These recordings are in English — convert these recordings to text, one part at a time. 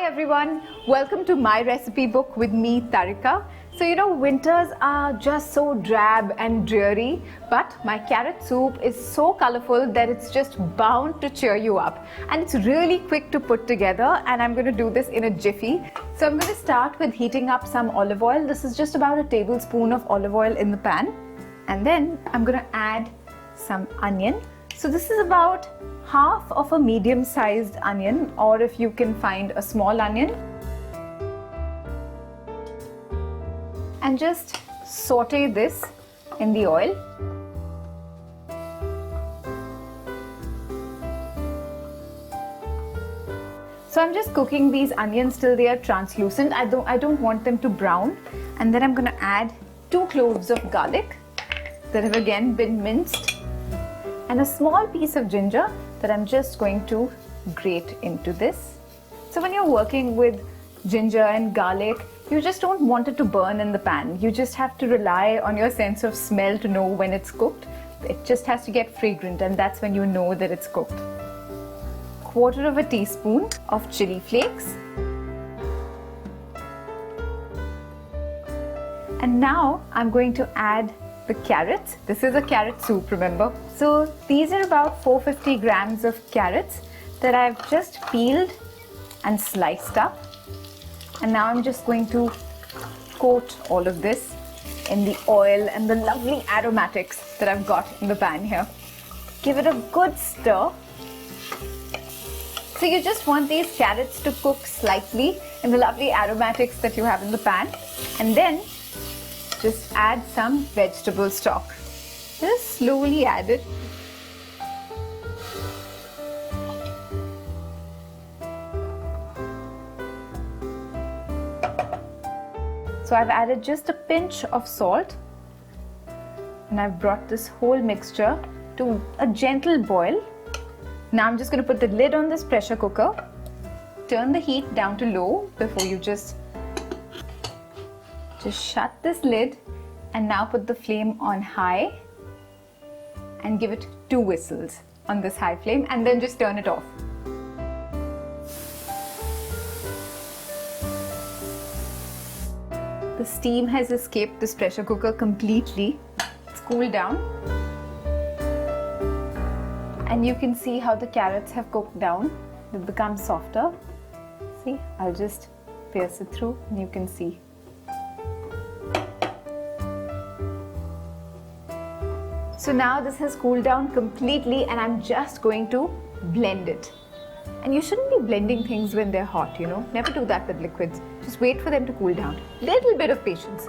everyone, welcome to my recipe book with me, Tarika. So winters are just so drab and dreary, but my carrot soup is so colorful that it's just bound to cheer you up. And it's really quick to put together, and I'm going to do this in a jiffy. So I'm going to start with heating up some olive oil. This is just about a tablespoon of olive oil in the pan. And then I'm going to add some onion. So this is about half of a medium-sized onion, or if you can find a small onion. And just saute this in the oil. So I'm just cooking these onions till they are translucent. I don't want them to brown. And then I'm going to add 2 cloves of garlic that have again been minced, and a small piece of ginger that I'm just going to grate into this. So when you're working with ginger and garlic, you just don't want it to burn in the pan. You just have to rely on your sense of smell to know when it's cooked. It just has to get fragrant, and that's when you know that it's cooked. 1/4 teaspoon of chili flakes. And now I'm going to add the carrots. This is a carrot soup, remember? So these are about 450 grams of carrots that I've just peeled and sliced up. And now I'm just going to coat all of this in the oil and the lovely aromatics that I've got in the pan here. Give it a good stir. So you just want these carrots to cook slightly in the lovely aromatics that you have in the pan. And then just add some vegetable stock. Just slowly add it. So I've added just a pinch of salt, and I've brought this whole mixture to a gentle boil. Now I'm just going to put the lid on this pressure cooker. Turn the heat down to low before you just shut this lid, and now put the flame on high and give it 2 whistles on this high flame, and then just turn it off. The steam has escaped this pressure cooker completely. It's cooled down. And you can see how the carrots have cooked down. They've become softer. See, I'll just pierce it through and you can see. So now this has cooled down completely, and I'm just going to blend it. And you shouldn't be blending things when they're hot, Never do that with liquids. Just wait for them to cool down. Little bit of patience.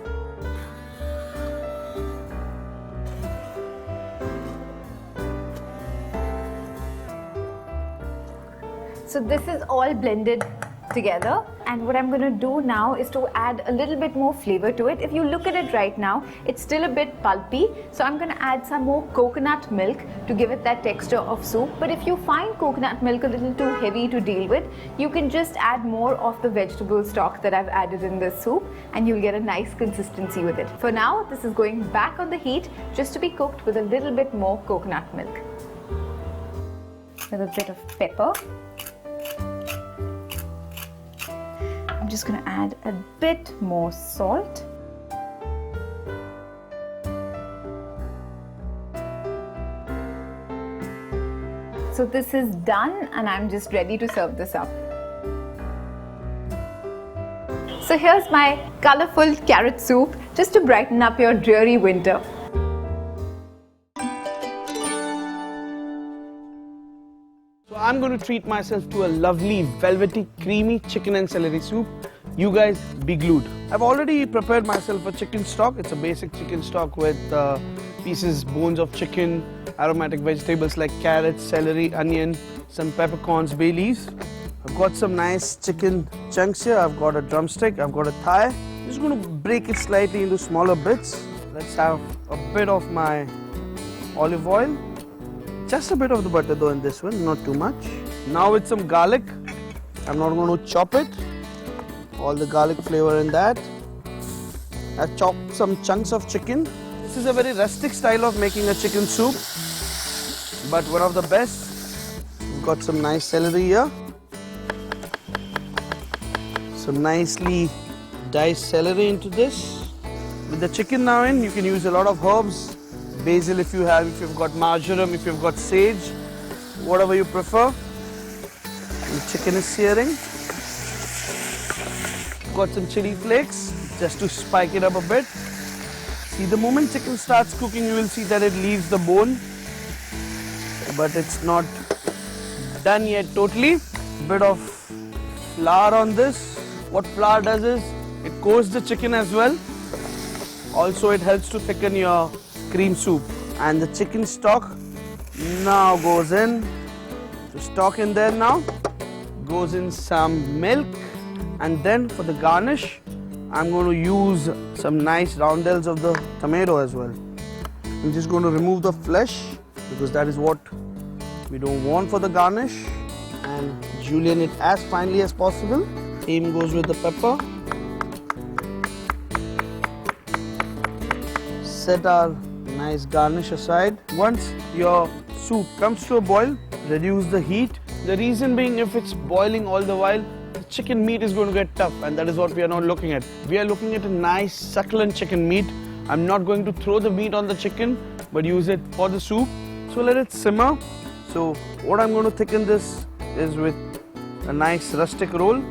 So this is all blended together, and what I'm going to do now is to add a little bit more flavor to it. If you look at it right now, it's still a bit pulpy, so I'm going to add some more coconut milk to give it that texture of soup. But if you find coconut milk a little too heavy to deal with, you can just add more of the vegetable stock that I've added in this soup, and you'll get a nice consistency with it. For now, this is going back on the heat just to be cooked with a little bit more coconut milk. With a bit of pepper. I'm just going to add a bit more salt. So this is done, and I'm just ready to serve this up. So here's my colorful carrot soup, just to brighten up your dreary winter. I'm going to treat myself to a lovely, velvety, creamy chicken and celery soup. You guys be glued. I've already prepared myself a chicken stock. It's a basic chicken stock with bones of chicken, aromatic vegetables like carrots, celery, onion, some peppercorns, bay leaves. I've got some nice chicken chunks here. I've got a drumstick, I've got a thigh. I'm just going to break it slightly into smaller bits. Let's have a bit of my olive oil. Just a bit of the butter though in this one, not too much. Now with some garlic, I'm not going to chop it. All the garlic flavor in that. I've chopped some chunks of chicken. This is a very rustic style of making a chicken soup, but one of the best. We've got some nice celery here. some nicely diced celery into this. With the chicken now in, you can use a lot of herbs. Basil if you've got marjoram, if you've got sage, whatever you prefer. The chicken is searing. Got some chili flakes just to spike it up a bit. See, the moment chicken starts cooking, you will see that it leaves the bone, but it's not done yet totally. Bit of flour on this. What flour does is it coats the chicken as well. Also, it helps to thicken your cream soup. And the chicken stock now goes in. The stock in there now goes in some milk, and then for the garnish, I'm going to use some nice roundels of the tomato as well. I'm just going to remove the flesh because that is what we don't want for the garnish, and julienne it as finely as possible. Same goes with the pepper. Set our nice garnish aside. Once your soup comes to a boil, reduce the heat. The reason being, if it's boiling all the while, the chicken meat is going to get tough, and that is what we are not looking at. We are looking at a nice succulent chicken meat. I'm not going to throw the meat on the chicken, but use it for the soup. So let it simmer. So what I'm going to thicken this is with a nice rustic roll.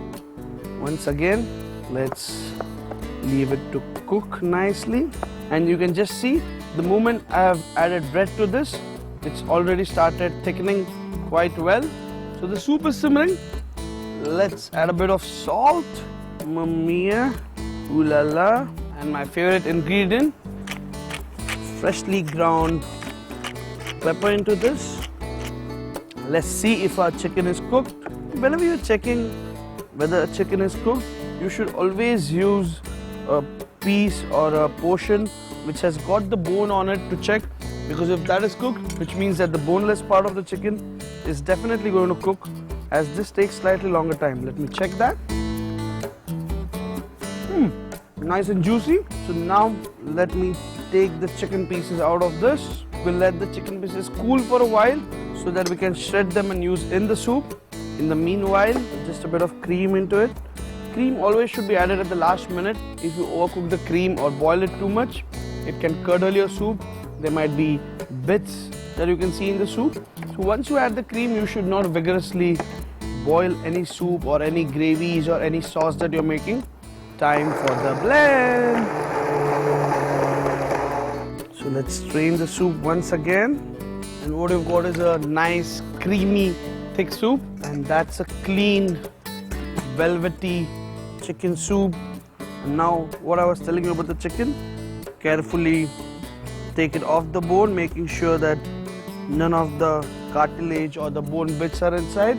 Once again, let's leave it to cook nicely. And you can just see, the moment I have added bread to this, it's already started thickening quite well. So the soup is simmering. Let's add a bit of salt. Mamma mia, ooh la la. And my favorite ingredient, freshly ground pepper into this. Let's see if our chicken is cooked. Whenever you're checking whether a chicken is cooked, you should always use a piece or a portion which has got the bone on it to check, because if that is cooked, which means that the boneless part of the chicken is definitely going to cook, as this takes slightly longer time. Let me check that. Nice and juicy. So now let me take the chicken pieces out of this. We'll let the chicken pieces cool for a while so that we can shred them and use in the soup. In the meanwhile, just a bit of cream into it. Cream always should be added at the last minute. If you overcook the cream or boil it too much, it can curdle your soup. There might be bits that you can see in the soup. So once you add the cream, you should not vigorously boil any soup or any gravies or any sauce that you're making. Time for the blend. So let's strain the soup once again. And what you've got is a nice creamy thick soup. And that's a clean velvety chicken soup. And now what I was telling you about the chicken, carefully take it off the bone, making sure that none of the cartilage or the bone bits are inside.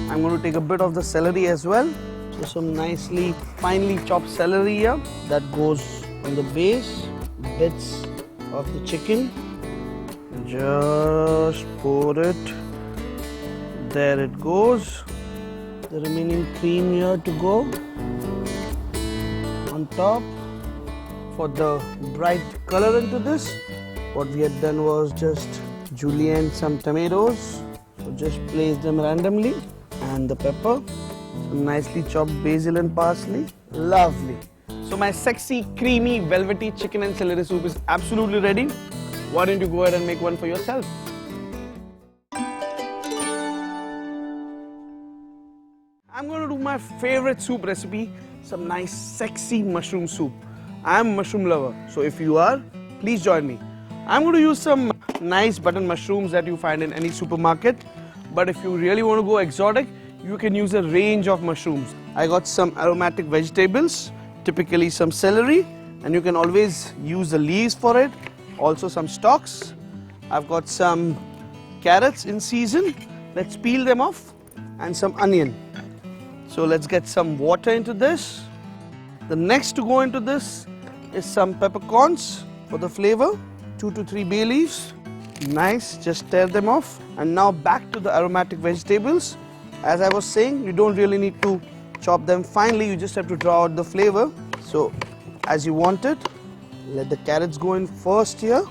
I'm going to take a bit of the celery as well. So some nicely finely chopped celery here that goes on the base, bits of the chicken. Just pour it. There it goes. The remaining cream here to go on top. For the bright color into this, what we had done was just julienne some tomatoes. So just place them randomly. And the pepper, some nicely chopped basil and parsley. Lovely. So my sexy, creamy, velvety chicken and celery soup is absolutely ready. Why don't you go ahead and make one for yourself? I'm going to do my favorite soup recipe, some nice, sexy mushroom soup. I'm a mushroom lover, so if you are, please join me. I'm going to use some nice button mushrooms that you find in any supermarket. But if you really want to go exotic, you can use a range of mushrooms. I got some aromatic vegetables, typically some celery, and you can always use the leaves for it. Also some stalks. I've got some carrots in season. Let's peel them off, and some onion. So let's get some water into this. The next to go into this is some peppercorns for the flavor. 2 to 3 bay leaves. Nice, just tear them off. And now back to the aromatic vegetables. As I was saying, you don't really need to chop them finely, you just have to draw out the flavor. So as you want it, let the carrots go in first here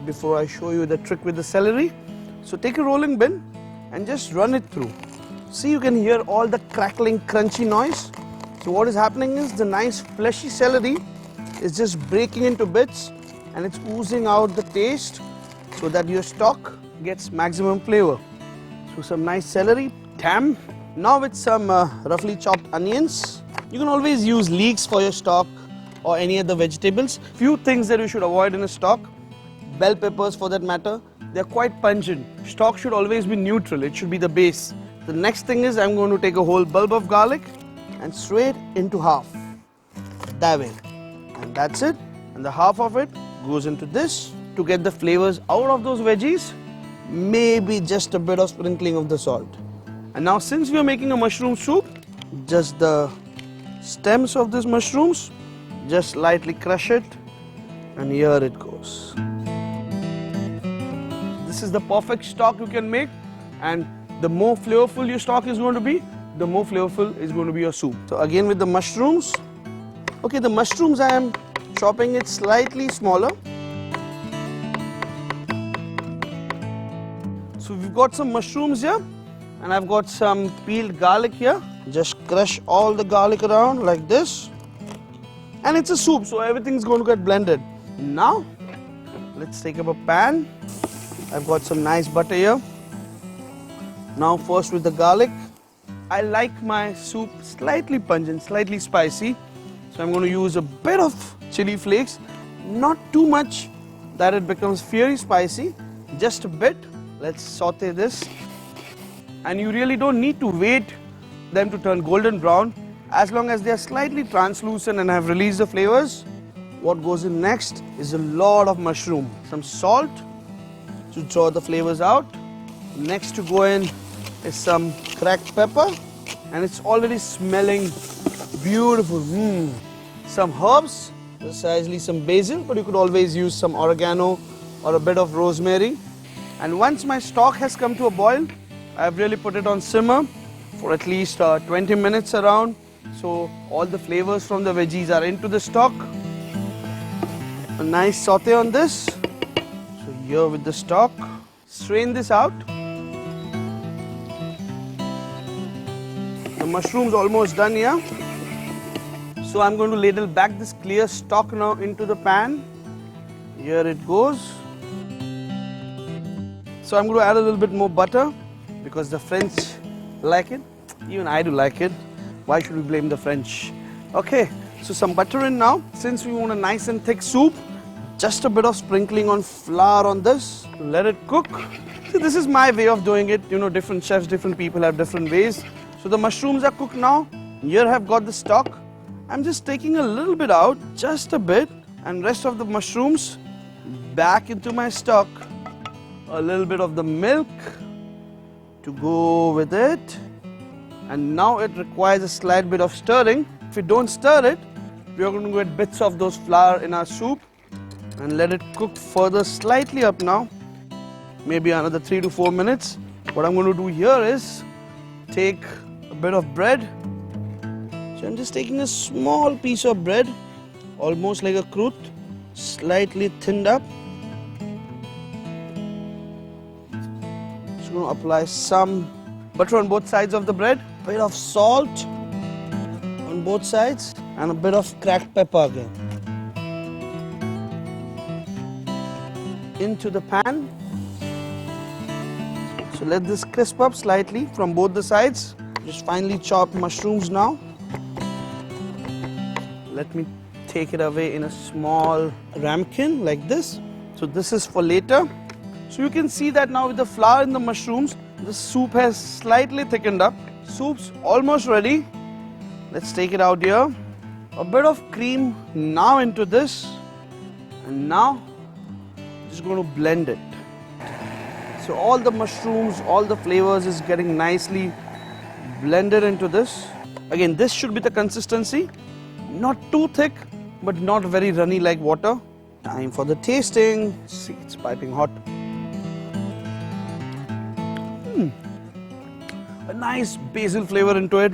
before I show you the trick with the celery. So take a rolling bin and just run it through. See, you can hear all the crackling, crunchy noise. So what is happening is the nice fleshy celery is just breaking into bits and it's oozing out the taste so that your stock gets maximum flavor. So some nice celery, thyme. Now with some roughly chopped onions. You can always use leeks for your stock or any other vegetables. Few things that you should avoid in a stock. Bell peppers for that matter. They're quite pungent. Stock should always be neutral. It should be the base. The next thing is I'm going to take a whole bulb of garlic and sway it into half. That way. And that's it. And the half of it goes into this to get the flavors out of those veggies. Maybe just a bit of sprinkling of the salt. And now since we are making a mushroom soup, just the stems of these mushrooms, just lightly crush it and here it goes. This is the perfect stock you can make, and the more flavorful your stock is going to be, the more flavorful is going to be your soup. So again with the mushrooms, okay, the mushrooms I am chopping it slightly smaller. So we've got some mushrooms here and I've got some peeled garlic here. Just crush all the garlic around like this. And it's a soup, so everything's going to get blended. Now, let's take up a pan. I've got some nice butter here. Now first with the garlic. I like my soup slightly pungent, slightly spicy. So I'm going to use a bit of chili flakes. Not too much that it becomes fiery spicy. Just a bit. Let's saute this. And you really don't need to wait them to turn golden brown. As long as they are slightly translucent and have released the flavors, what goes in next is a lot of mushroom. Some salt to draw the flavors out. Next to go in is some cracked pepper, and it's already smelling beautiful. Some herbs, precisely some basil, but you could always use some oregano or a bit of rosemary. And once my stock has come to a boil, I've really put it on simmer for at least 20 minutes around. So all the flavors from the veggies are into the stock. A nice saute on this. So here with the stock, strain this out. The mushroom's almost done here. So I'm going to ladle back this clear stock now into the pan. Here it goes. So I'm going to add a little bit more butter because the French like it. Even I do like it. Why should we blame the French? Okay, so some butter in now. Since we want a nice and thick soup, just a bit of sprinkling on flour on this. Let it cook. So this is my way of doing it. You know, different chefs, different people have different ways. So the mushrooms are cooked now. Here I've got the stock. I'm just taking a little bit out, just a bit, and rest of the mushrooms back into my stock. A little bit of the milk to go with it. And now it requires a slight bit of stirring. If we don't stir it, we are going to get bits of those flour in our soup and let it cook further slightly up now. Maybe another 3 to 4 minutes. What I'm going to do here is take a bit of bread. So I'm just taking a small piece of bread, almost like a croûte, slightly thinned up. Just going to apply some butter on both sides of the bread, a bit of salt on both sides, and a bit of cracked pepper again. Into the pan. So let this crisp up slightly from both the sides. Just finely chopped mushrooms now. Let me take it away in a small ramekin like this. So this is for later. So you can see that now with the flour and the mushrooms, the soup has slightly thickened up. Soup's almost ready. Let's take it out here. A bit of cream now into this. And now, just going to blend it. So all the mushrooms, all the flavors is getting nicely blended into this. Again, this should be the consistency. Not too thick, but not very runny like water. Time for the tasting. See, it's piping hot. A nice basil flavor into it.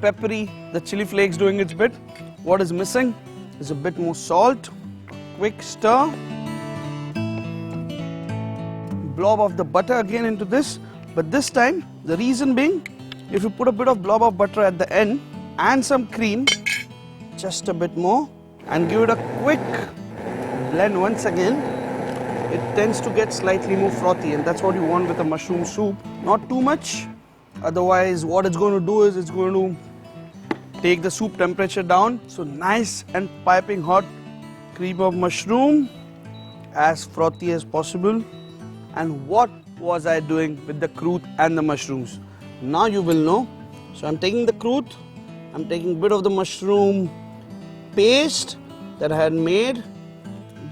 Peppery, the chili flakes doing its bit. What is missing is a bit more salt. Quick stir. Blob of the butter again into this. But this time, the reason being, if you put a bit of blob of butter at the end and some cream, just a bit more, and give it a quick blend once again, it tends to get slightly more frothy, and that's what you want with a mushroom soup. Not too much, otherwise what it's going to do is it's going to take the soup temperature down. So nice and piping hot cream of mushroom, as frothy as possible. And what was I doing with the croûte and the mushrooms? Now you will know. So I'm taking the croûte, I'm taking a bit of the mushroom paste that I had made,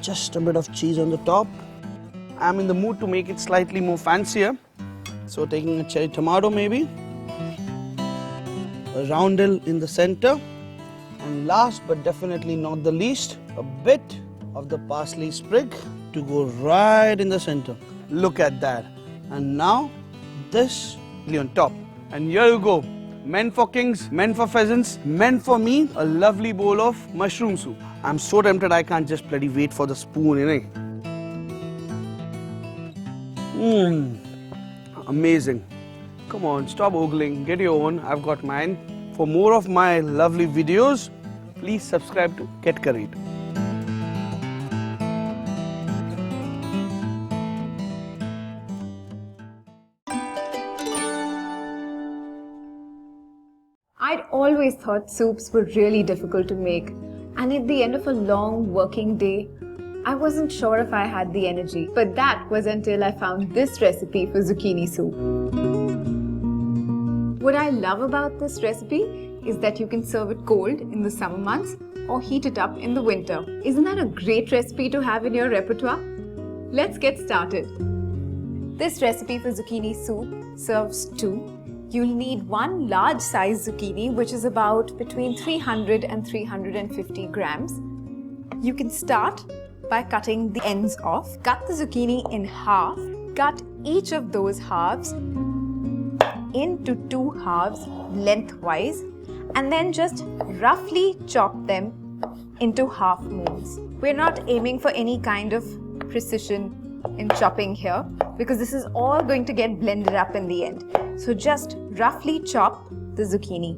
just a bit of cheese on the top. I'm in the mood to make it slightly more fancier, so taking a cherry tomato maybe, a roundel in the center, and last but definitely not the least, a bit of the parsley sprig to go right in the center. Look at that. And now this on top. And here you go. Meant for kings, meant for pheasants, meant for me, a lovely bowl of mushroom soup. I'm so tempted I can't just bloody wait for the spoon, Amazing. Come on, stop ogling, get your own, I've got mine. For more of my lovely videos, please subscribe to Get Curried. I'd always thought soups were really difficult to make, and at the end of a long working day, I wasn't sure if I had the energy. But that was until I found this recipe for zucchini soup. What I love about this recipe is that you can serve it cold in the summer months or heat it up in the winter. Isn't that a great recipe to have in your repertoire? Let's get started. This recipe for zucchini soup serves two. You'll need one large size zucchini, which is about between 300 and 350 grams. You can start by cutting the ends off. Cut the zucchini in half. Cut each of those halves into two halves lengthwise, and then just roughly chop them into half moons. We're not aiming for any kind of precision in chopping here because this is all going to get blended up in the end. So just roughly chop the zucchini.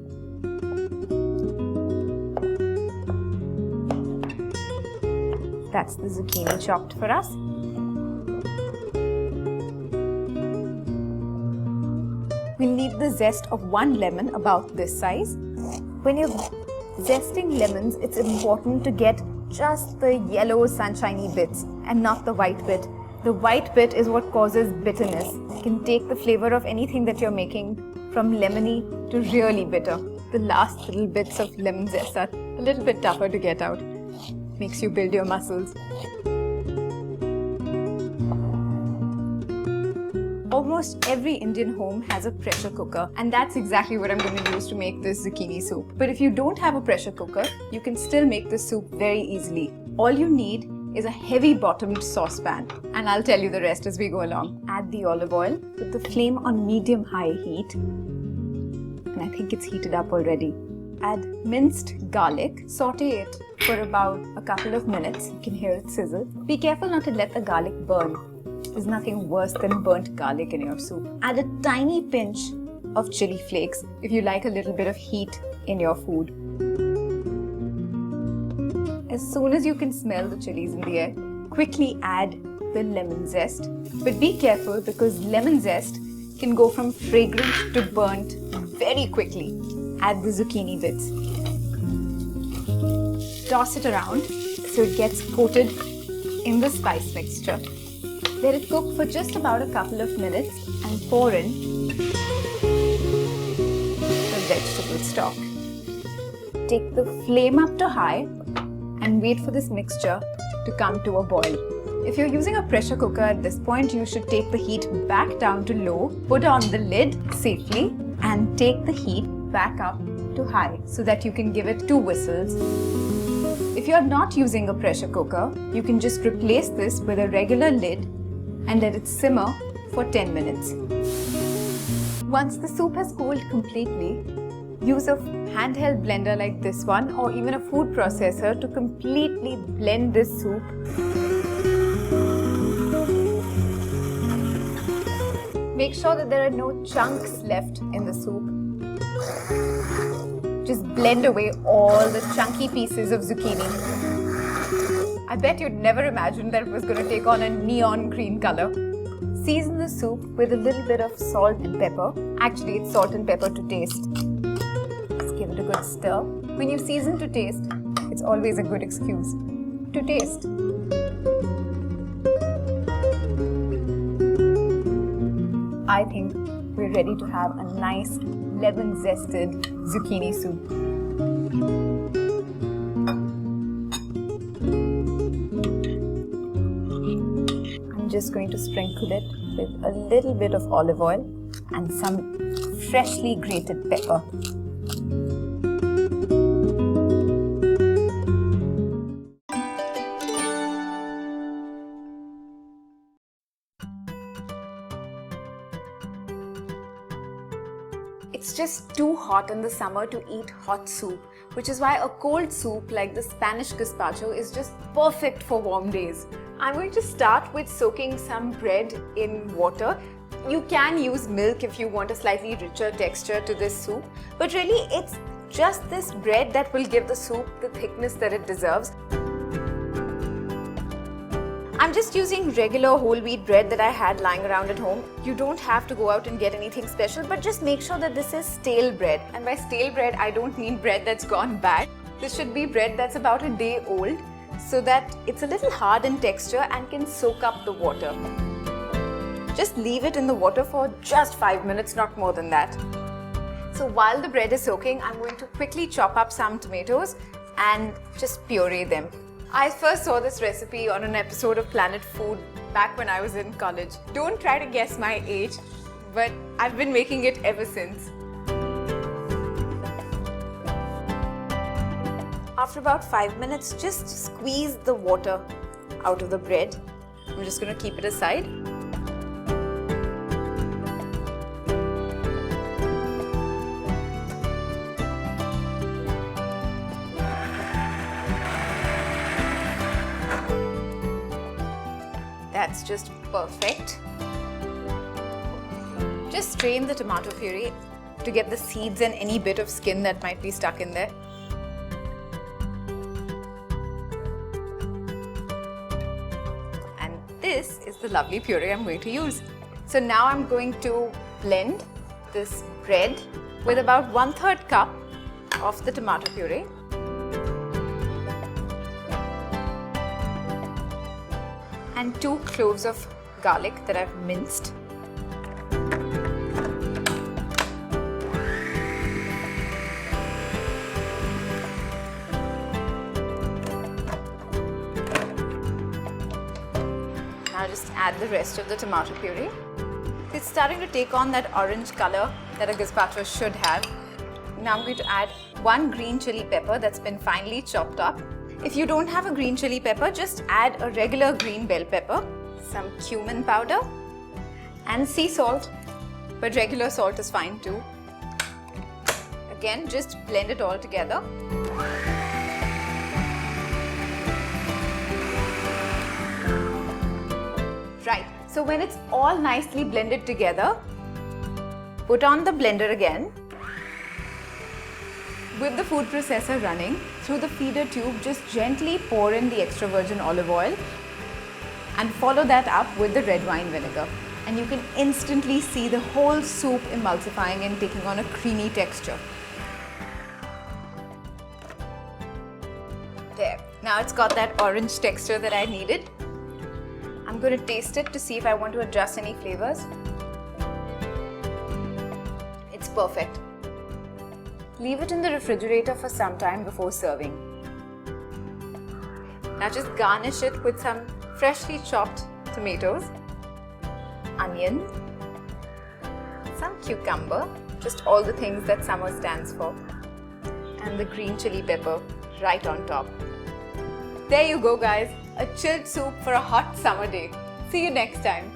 That's the zucchini chopped for us. We'll need the zest of one lemon about this size. When you're zesting lemons, it's important to get just the yellow sunshiny bits and not the white bit. The white bit is what causes bitterness. It can take the flavor of anything that you're making from lemony to really bitter. The last little bits of lemon zest are a little bit tougher to get out. Makes you build your muscles. Almost every Indian home has a pressure cooker, and that's exactly what I'm going to use to make this zucchini soup. But if you don't have a pressure cooker, you can still make this soup very easily. All you need is a heavy bottomed saucepan, and I'll tell you the rest as we go along. Add the olive oil, put the flame on medium-high heat, and I think it's heated up already. Add minced garlic, saute it for about a couple of minutes. You can hear it sizzle. Be careful not to let the garlic burn. There's nothing worse than burnt garlic in your soup. Add a tiny pinch of chili flakes if you like a little bit of heat in your food. As soon as you can smell the chilies in the air, quickly add the lemon zest. But be careful because lemon zest can go from fragrant to burnt very quickly. Add the zucchini bits. Toss it around so it gets coated in the spice mixture. Let it cook for just about a couple of minutes and pour in the vegetable stock. Take the flame up to high and wait for this mixture to come to a boil. If you're using a pressure cooker at this point, you should take the heat back down to low, put on the lid safely, and take the heat back up to high so that you can give it 2 whistles. If you're not using a pressure cooker, you can just replace this with a regular lid and let it simmer for 10 minutes. Once the soup has cooled completely, use a handheld blender like this one or even a food processor to completely blend this soup. Make sure that there are no chunks left in the soup Just blend away all the chunky pieces of zucchini. I bet you'd never imagined that it was going to take on a neon green color. Season the soup with a little bit of salt and pepper. Actually, it's salt and pepper to taste. Just give it a good stir. When you season to taste, it's always a good excuse to taste. I think we're ready to have a nice lemon-zested zucchini soup. I'm just going to sprinkle it with a little bit of olive oil and some freshly grated pepper. It's just too hot in the summer to eat hot soup, which is why a cold soup like the Spanish Gazpacho is just perfect for warm days. I'm going to start with soaking some bread in water. You can use milk if you want a slightly richer texture to this soup, but really it's just this bread that will give the soup the thickness that it deserves. I'm just using regular whole wheat bread that I had lying around at home. You don't have to go out and get anything special, but just make sure that this is stale bread. And by stale bread, I don't mean bread that's gone bad. This should be bread that's about a day old, so that it's a little hard in texture and can soak up the water. Just leave it in the water for just 5 minutes, not more than that. So while the bread is soaking, I'm going to quickly chop up some tomatoes and just puree them. I first saw this recipe on an episode of Planet Food back when I was in college. Don't try to guess my age, but I've been making it ever since. After about 5 minutes, just squeeze the water out of the bread. I'm just going to keep it aside. That's just perfect. Just strain the tomato puree to get the seeds and any bit of skin that might be stuck in there. And this is the lovely puree I'm going to use. So now I'm going to blend this bread with about 1/3 cup of the tomato puree. And 2 cloves of garlic that I've minced. Now just add the rest of the tomato puree. It's starting to take on that orange color that a gazpacho should have. Now I'm going to add 1 green chili pepper that's been finely chopped up. If you don't have a green chili pepper, just add a regular green bell pepper, some cumin powder, and sea salt, but regular salt is fine too. Again, just blend it all together. Right, so when it's all nicely blended together, put on the blender again. With the food processor running, through the feeder tube, just gently pour in the extra virgin olive oil and follow that up with the red wine vinegar. And you can instantly see the whole soup emulsifying and taking on a creamy texture. There, now it's got that orange texture that I needed. I'm going to taste it to see if I want to adjust any flavors. It's perfect. Leave it in the refrigerator for some time before serving. Now just garnish it with some freshly chopped tomatoes, onion, some cucumber, just all the things that summer stands for, and the green chili pepper right on top. There you go guys, a chilled soup for a hot summer day. See you next time.